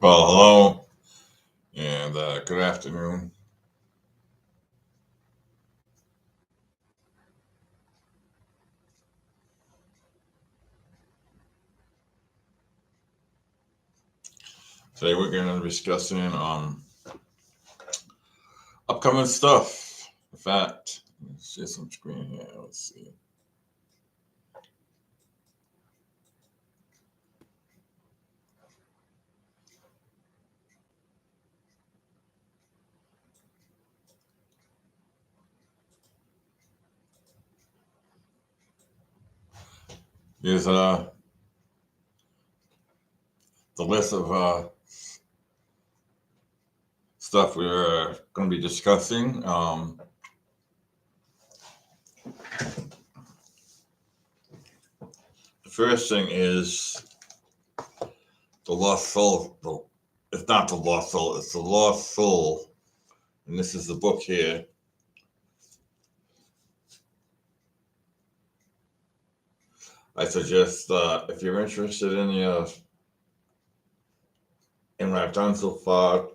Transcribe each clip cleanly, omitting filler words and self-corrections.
Well, hello and good afternoon. Today we're going to be discussing upcoming stuff. In fact, let's share some screen here. Let's see. Here's the list of stuff we're going to be discussing. The first thing is the lost soul. It's not the lost soul. It's the lost soul, and this is the book here. I suggest if you're interested in what I've done so far,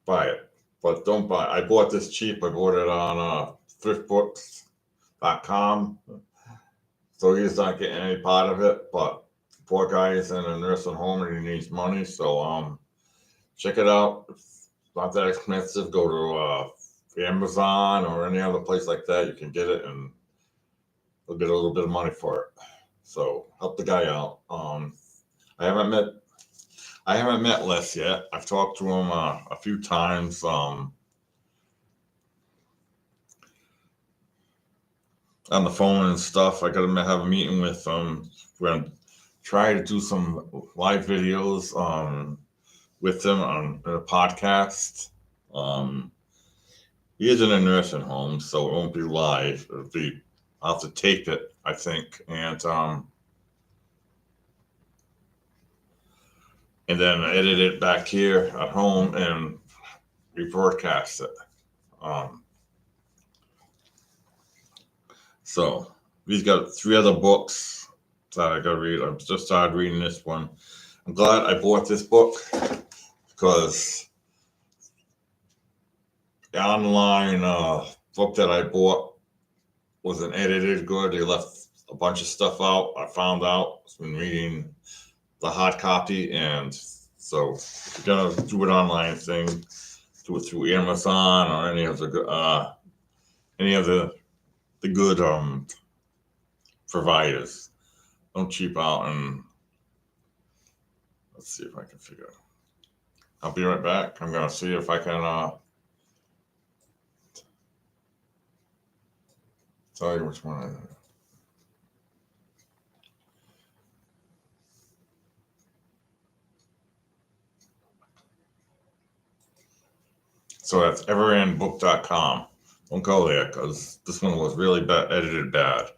buy it. But don't buy. I bought this cheap. I bought it on thriftbooks.com. So he's not getting any part of it. But poor guy is in a nursing home and he needs money. So check it out. It's not that expensive. Go to Amazon or any other place like that. You can get it and you'll get a little bit of money for it. So help the guy out. I haven't met Les yet. I've talked to him a few times. On the phone and stuff. I gotta have a meeting with we're gonna try to do some live videos with him on a podcast. He is in a nursing home, so it won't be live. I'll have to tape it, I think, and then edit it back here at home and rebroadcast it. So he's got 3 other books that I got to read. I've just started reading this one. I'm glad I bought this book because the online book that I bought wasn't edited good. They left a bunch of stuff out. I found out. I've been reading the hard copy, and so if you're gonna do an online thing, do it through Amazon or any of the good providers. Don't cheap out. And let's see if I can figure it out. I'll be right back. I'm gonna see if I can tell you which one I have. So that's everendbook.com. Don't go there because this one was really edited bad.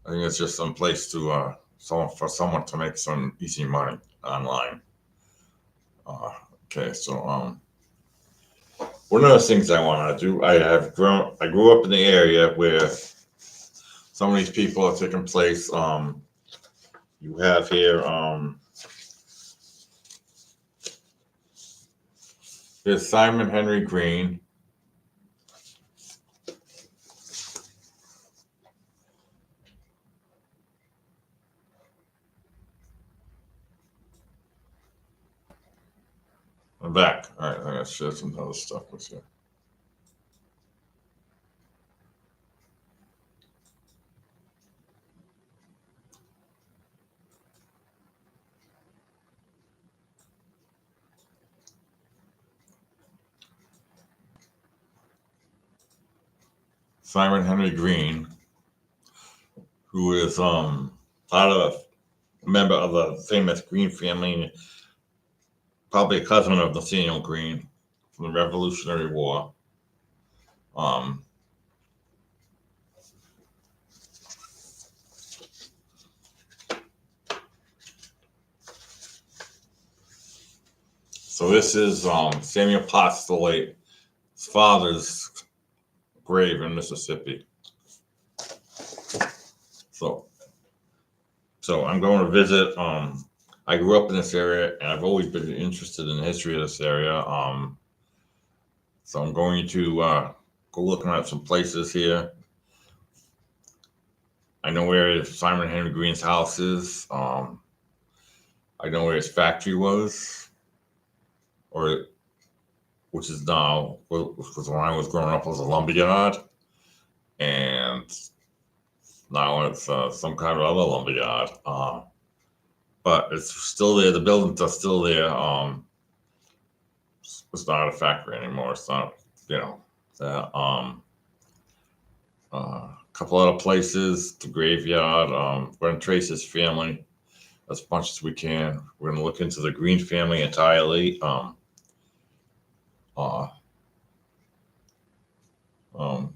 I think it's just some place to for someone to make some easy money online. Okay, so one of the things I want to do, I grew up in the area where some of these people are taking place. You have here, there's Simon Henry Green. I'm back. All right, I'm gonna share some other stuff with you. Simon Henry Green, who is part of a member of the famous Green family, probably a cousin of Nathaniel Green from the Revolutionary War. So this is Samuel Potts the Late, his father's grave in Mississippi. So I'm going to visit. I I grew up in this area, and I've always been interested in the history of this area. So I'm going to go looking at some places here. I know where Simon Henry Green's house is. I know where his factory was, or which is now, because when I was growing up, it was a lumber yard, and now it's some kind of other lumber yard. But it's still there. The buildings are still there. It's not a factory anymore. It's not, you know, that. A couple other places, the graveyard. We're gonna trace his family as much as we can. We're gonna look into the Green family entirely. Uh, um,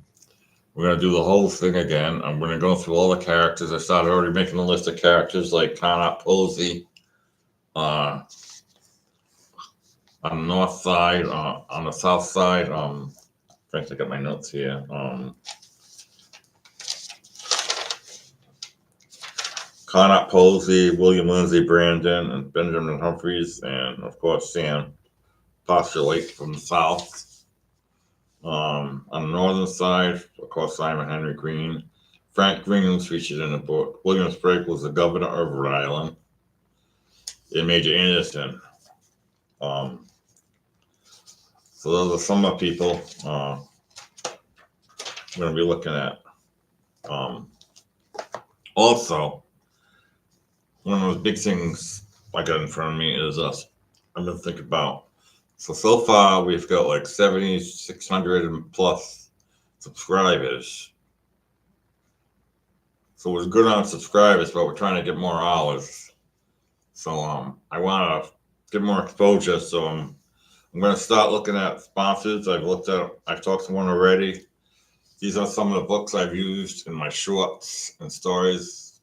we're gonna do the whole thing again. I'm gonna go through all the characters. I started already making a list of characters like Connaught Posey. On the north side, on the south side. Trying to get my notes here. Connaught Posey, William Lindsay Brandon, and Benjamin Humphreys, and of course Sam Postulate from the south. On the northern side, of course, Simon Henry Green. Frank Green was featured in the book. William Sprague was the governor of Rhode Island. And Major Anderson. So those are some of the people I'm going to be looking at. Also, one of those big things I got in front of me is us. I've been thinking about. So far we've got like 7,600 plus subscribers. So we're good on subscribers, but we're trying to get more hours. So I want to get more exposure. So I'm going to start looking at sponsors. I've talked to one already. These are some of the books I've used in my shorts and stories.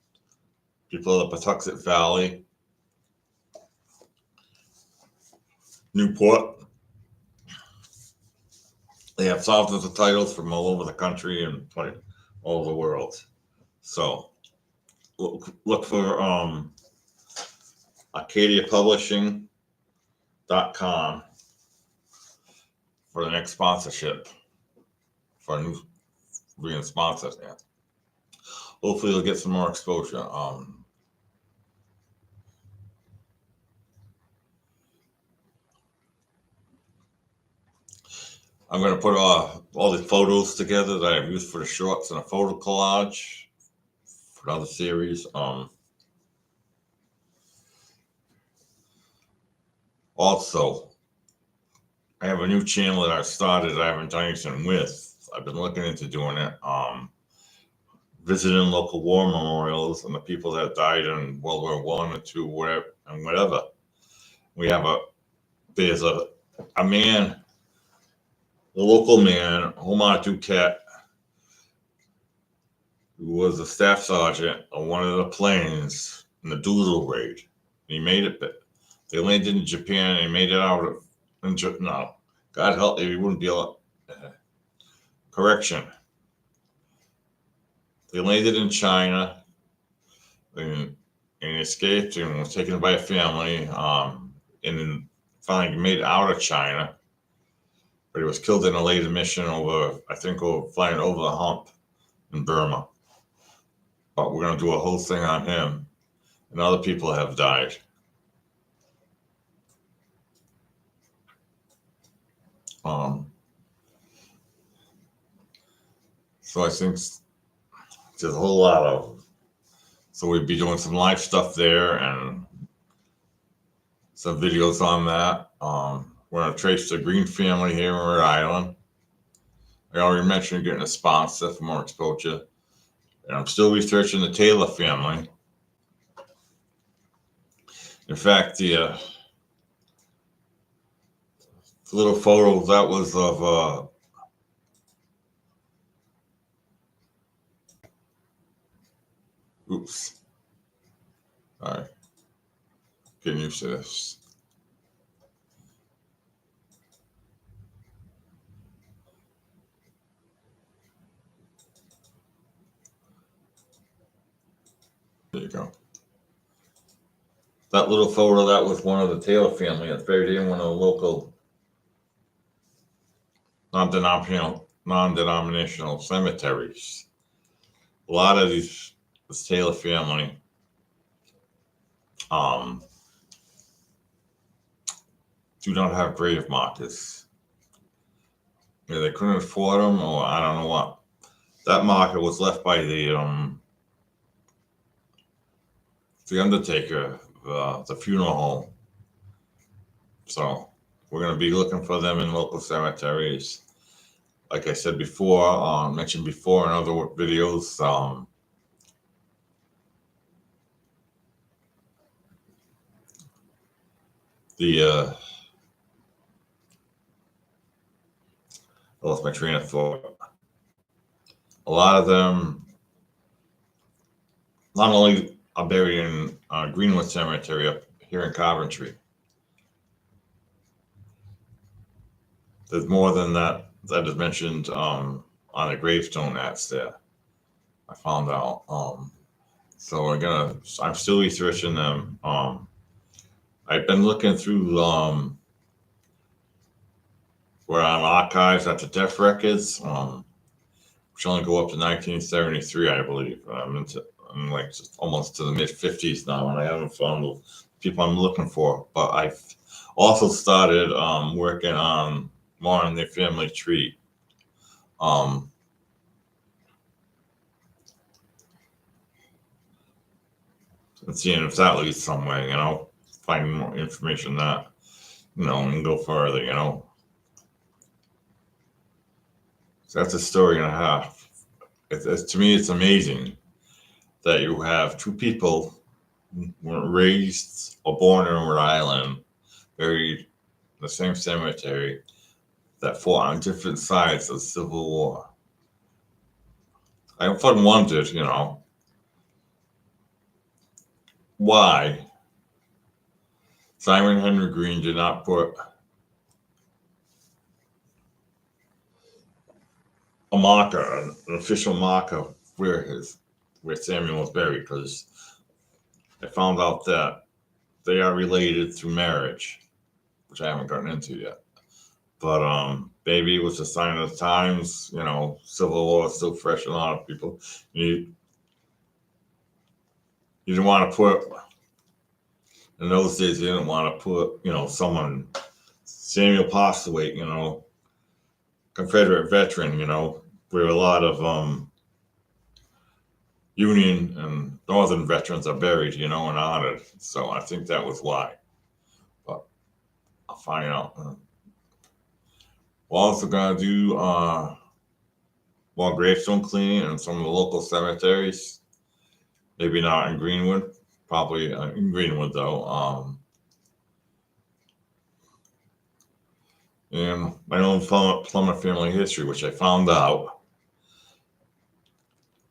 People of the Patuxent Valley, Newport. They have thousands of titles from all over the country and all over the world. So look for AcadiaPublishing.com for the next sponsorship for a new being sponsored. Yeah. Hopefully, you'll get some more exposure. I'm going to put all the photos together that I've used for the shorts in a photo collage for another series. Also, I have a new channel that I started. I haven't done anything with. I've been looking into doing it. Visiting local war memorials and the people that died in World War I or II, whatever. There's a man, the local man, Omar Duquette, who was a staff sergeant on one of the planes in the Doolittle raid. He made it. They landed in Japan and he made it out of. No, God help you, he wouldn't be able. Correction. They landed in China and escaped and was taken by a family. And then finally made it out of China. But he was killed in a later mission flying over the hump in Burma. But we're going to do a whole thing on him. And other people have died. So I think there's a whole lot of. So we'd be doing some live stuff there and some videos on that. We're going to trace the Green family here in Rhode Island. I already mentioned getting a sponsor for more exposure. And I'm still researching the Taylor family. In fact, the little photo that was of oops. All right. Getting used to this. There you go. that little photo, that was one of the Taylor family. It's buried in one of the local non-denominational cemeteries. A lot of this Taylor family, um, do not have grave markers. Yeah, they couldn't afford them, or I don't know what. That marker was left by the undertaker, the funeral home. So we're gonna be looking for them in local cemeteries. Like I said before, mentioned before in other videos, the I lost my train of thought. A lot of them not only are buried in Greenwood Cemetery up here in Coventry. There's more than that that is mentioned on a gravestone that's there. I found out. So I'm still researching them. I've been looking through we're on archives at the death records, which only go up to 1973, I believe. I'm like just almost to the mid 50s now, and I haven't found the people I'm looking for. But I've also started working on more on the family tree. And seeing if that leads somewhere, finding more information that, and go further, So that's a story and a half. To me, it's amazing that you have two people who were raised or born in Rhode Island, buried in the same cemetery, that fought on different sides of the Civil War. I often wondered, why Simon Henry Green did not put a marker, an official marker, where Samuel was buried, because I found out that they are related through marriage, which I haven't gotten into yet. But maybe it was a sign of the times. Civil War is still fresh in a lot of people. You didn't want to put, in those days, you didn't want to put, someone, Samuel Postlewaite, Confederate veteran, where a lot of Union and Northern veterans are buried, and honored. So I think that was why. But I'll find out. We're also going to do more gravestone cleaning in some of the local cemeteries. Maybe not in Greenwood, probably in Greenwood, though. And my own Plummer family history, which I found out.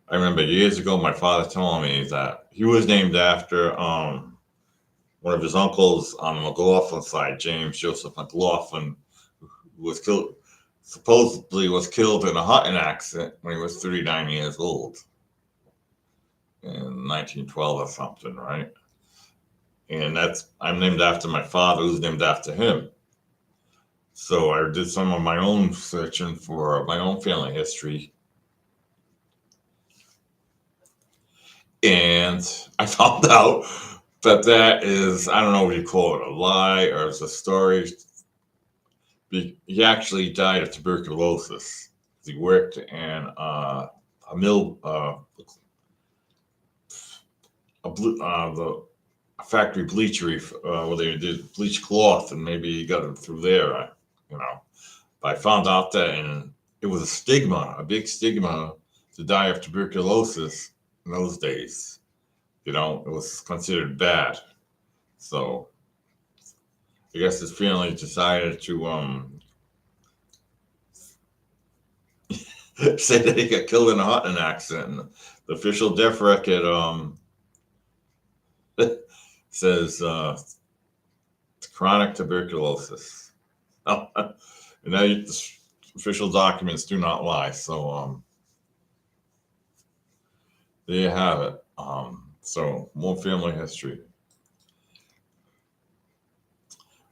I remember years ago my father telling me that he was named after one of his uncles on the McLaughlin side, James Joseph McLaughlin, who supposedly was killed in a hunting accident when he was 39 years old in 1912 or something, right? And I'm named after my father, who's named after him. So I did some of my own searching for my own family history. And I found out that is, I don't know what you call it, a lie or it's a story. He actually died of tuberculosis. He worked in a mill, the factory bleachery where they did bleach cloth, and maybe he got it through there, But I found out that, and it was a big stigma to die of tuberculosis in those days. It was considered bad. So I guess his family decided to say that he got killed in a hunting accident. The official death record says chronic tuberculosis. And the official documents do not lie. So there you have it. So more family history.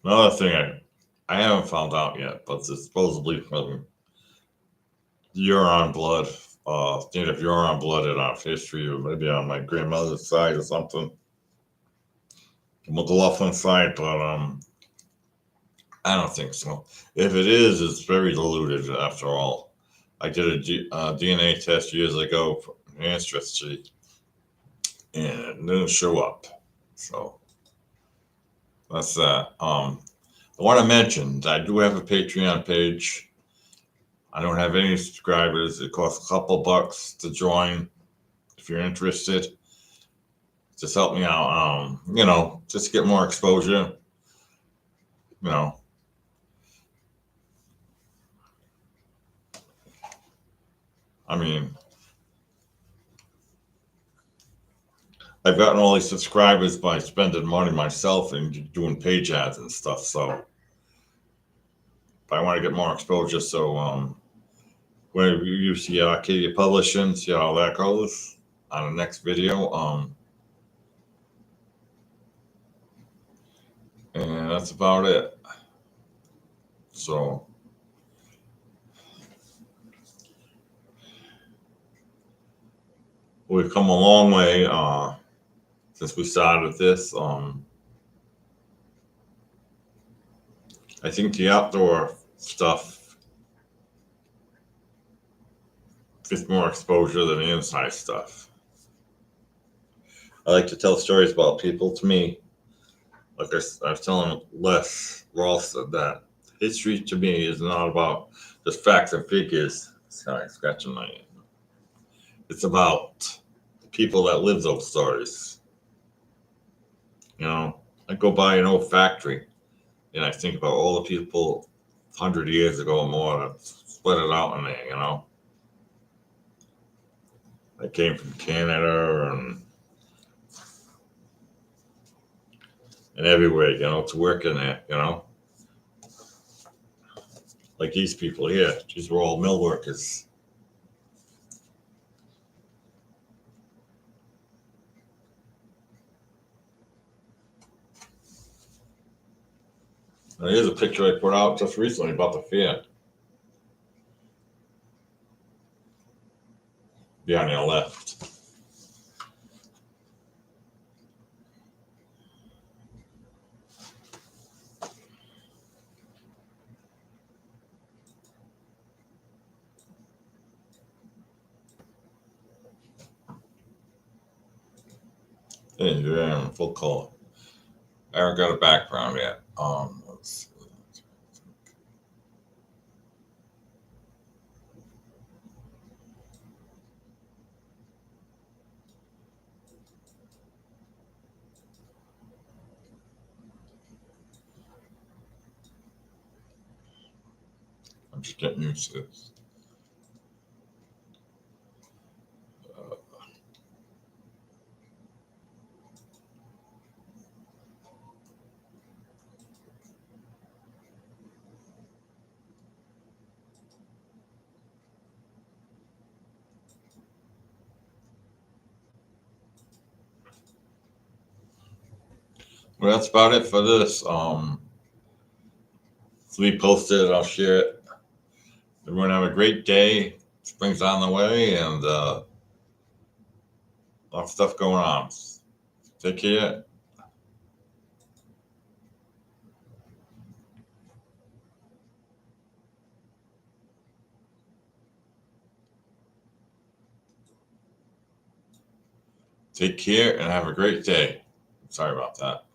Another thing I haven't found out yet, but it's supposedly from urine blood, native urine blood in our history, or maybe on my grandmother's side or something. McLaughlin side, but I don't think so. If it is, it's very diluted after all. I did a DNA test years ago for ancestry, and it didn't show up. So that's that. I want to mention that I do have a Patreon page. I don't have any subscribers. It costs a couple bucks to join. If you're interested, just help me out. Just get more exposure. You know, I mean, I've gotten all these subscribers by spending money myself and doing page ads and stuff. So I want to get more exposure. So when you see Arcadia Publishing, see how that goes on the next video. And that's about it. So we've come a long way since we started this. I think the outdoor stuff gets more exposure than the inside stuff. I like to tell stories about people. To me, like I was telling Les Ralston, that history to me is not about just facts and figures. Sorry, scratching my ear. It's about the people that live those stories. I go by an old factory and I think about all the people 100 years ago or more that split it out in there, They came from Canada and everywhere, to work in there. Like these people here, these were all mill workers. Now, here's a picture I put out just recently about the fair. Be on your left. And you're in full color. I haven't got a background yet. Let's see. I'm just getting used to this. Well, that's about it for this. We posted it. I'll share it. Everyone have a great day. Spring's on the way, and a lot of stuff going on. Take care. Take care and have a great day. Sorry about that.